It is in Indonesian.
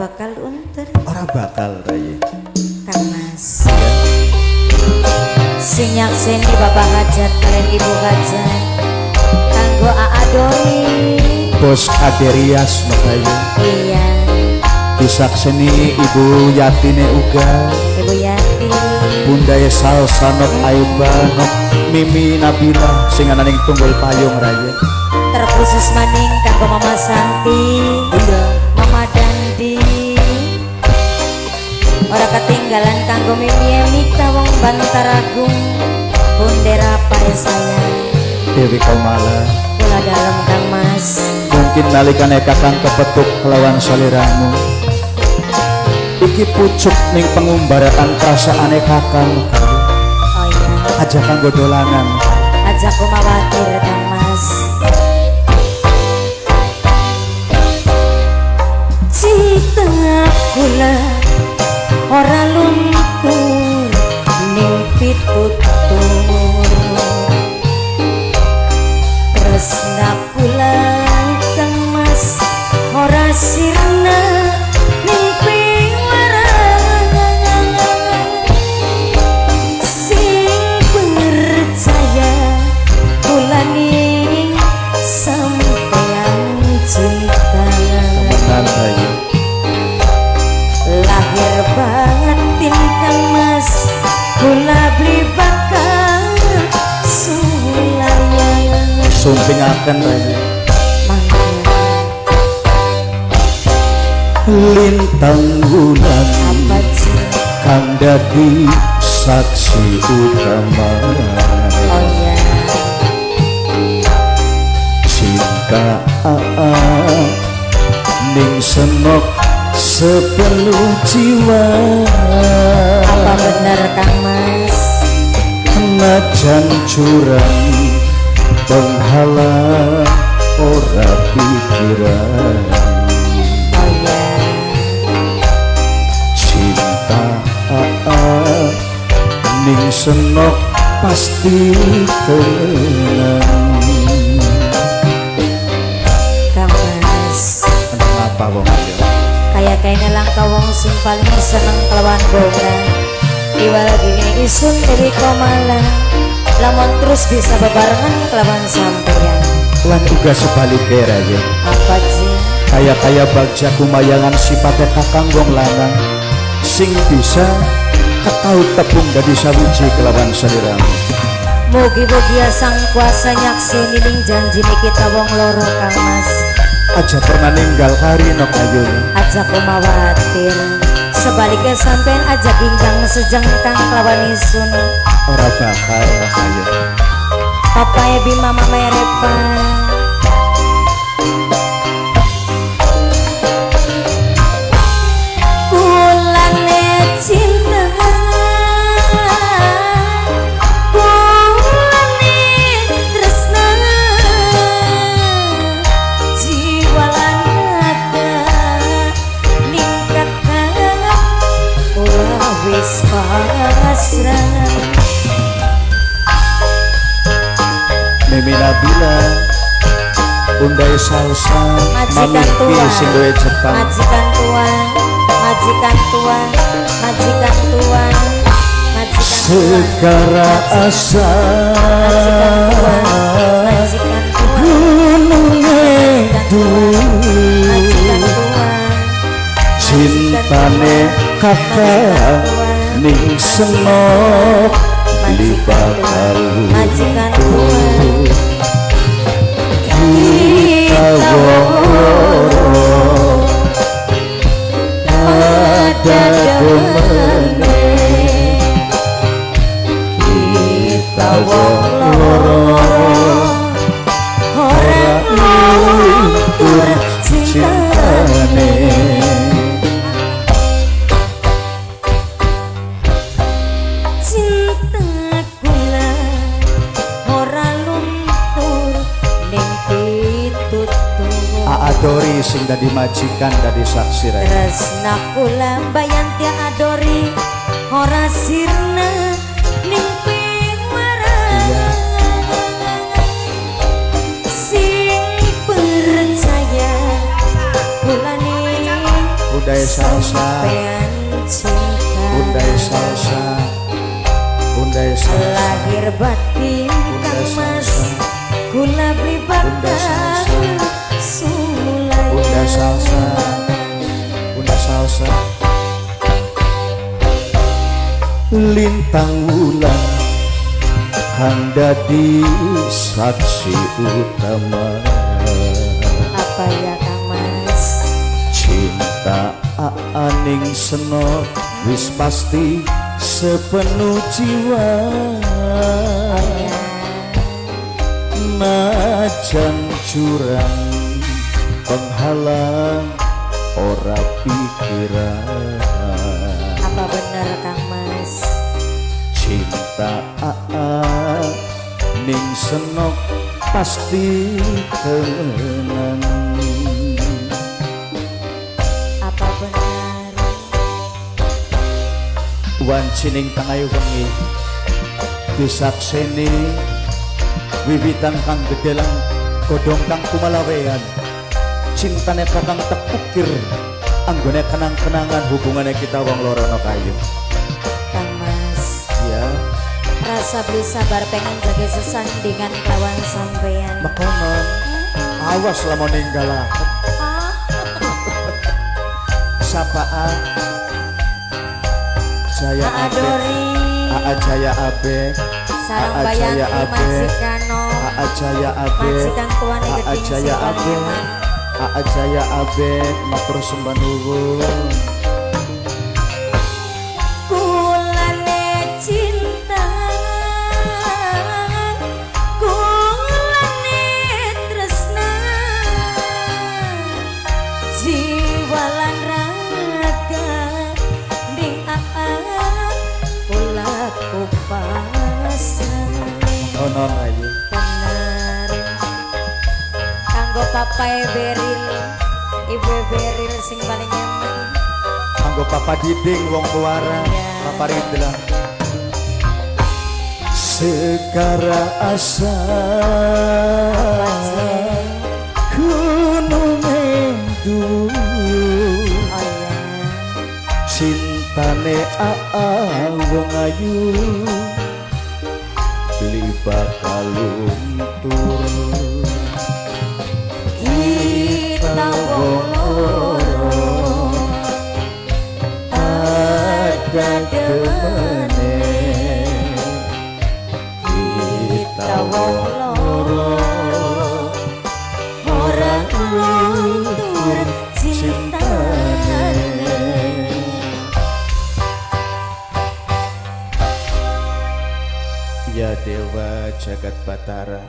bakal untur. Ora bakal Ray. Kang Mas. Sinyak seni Bapak Hajat kalian Ibu Hajat. Kanggo Aadori. Bos Aderias Nokayu. Iya. Disakseni Ibu Yatine uga. Ibu Yati. Bunda Salsa Nok Aiba Nok Mimi Nabila sing ananing tunggul payung raya. Terkhusus maning kanggo Mama Santi. Iya. Mama Dandi. Ora ketinggalan kanggo Mimi Emita wong Bantaragung. Bundera pae sayang. Dewi Komala. Kula dalem Kang Mas. Mungkin nalikane kakang kepetuk kelawan saliramu. Iki pucuk ning pengumbaraan perasaane kakang. Oh iya. Aja kanggo dolanan. Aja kumawatir Kang Mas. Cita kula ora luntur ning pitutur. Tresna kula Kang Mas ora sirna ning piwarang. Sing percaya kula ning sampeyan cinta. Temenan Rayu. Lahir batin Kang Mas kula beli bakal sulayan. Sumpingaken Rayu. Mangga Lintang bulan apa sih? kang dadi saksi utama. Oh ya. Cinta ning senok sepenuh jiwa. Apa bener Kang Mas? Najan curang penghalang ora pikiran. Oh ya. Cinta ning senok pasti tenang. Kang Mas. Kenapa wong ayo? Kayak kayaknya langka wong sing paling seneng kelawan boga. Iwal gini isun dari Komala. Lamun terus bisa bebarengan kelawan sampeyan. Lan uga sebaliknya Rayu. Apa sih? Kaya bagja kumayangan sifatnya kakang wong lanang sing bisa ketau tepung dari sawiji kelawan saliramu. Mugi-mugi sang kuasa nyaksini ning janjine kita wong loro Kang Mas. Aja pernah ninggal kari nok ayunya. Aja kumawatir. Sebaliknya sampean aja ginggang sejengkang kelawan isun. Ora bakal nok ayu. Papa Ebi Mama Merepa. Kulane cinta. Kulane tresna. Jiwa lan rata ning kakang ora wis pasrah. Mimi Nabila Bunda Salsa Mami Majikan tua, sing duwe Jepang. majikan tua, majikan tua, majikan tua, majikan Segara asa majikan tua, gunung majikan edu tua, cintane kakak ning senok libakal majikan tua. kita wong loro ada demene kita wong loro ora luntur cintane. Cinta kula ora luntur ning pitutur. Aadori sing dadi majikan dadi saksi Ray. Tresna kula Bayanti Adori ora sirna ning piwarang. Iya. Sing percaya kula ning Bundai salsa, sampean cinta Bundai salsa, Bundai salsa, lahir batin Kang Mas kula beli bakal sulai Bunda salsa, Bunda salsa. Lintang wulan handa di saksi utama, apa ya Kang Mas? cinta aaning seno wis pasti sepenuh jiwa. Najan curang penghalang ora pikiran, Apa bener Kang Mas? cinta ning senok pasti tenang. Apa benar? Wancining tangayu wengi disakseni wiwitan kang gedelang godhong kang kumalawean, cintane kakang tak ukir anggone kenang-kenangan hubungannya kita wong loro no kayu. Kang Mas, Ya rasa beli sabar pengen jaga sesandingan lawan sampean. makonon awas lamun ninggalaken sapaan Jaya Abe, Adori Aa Jaya Abe, sarang Aa bayanti Jaya Abe, Mansikano Aa Jaya Abe, Mansikan tuane Aa geding Jaya Abe, Sibalima. Aa Jaya Abe, matur sembah nuwun. Kulane cinta, kulane tresna, jiwa lan raga ning kula kupasane. Nonon ayu. Bener kanggo papai Beril, ibu Beril sing paling nyaman. Kanggo Papa Diding wong Muara, Iya. Papa Ridla. Segara asa gunung endu, Oh iya, cintane wong ayu li bakal luntur. kita wong loro ada demene, kita wong loro ora luntur cintane. Ya Dewa Jagat Batara,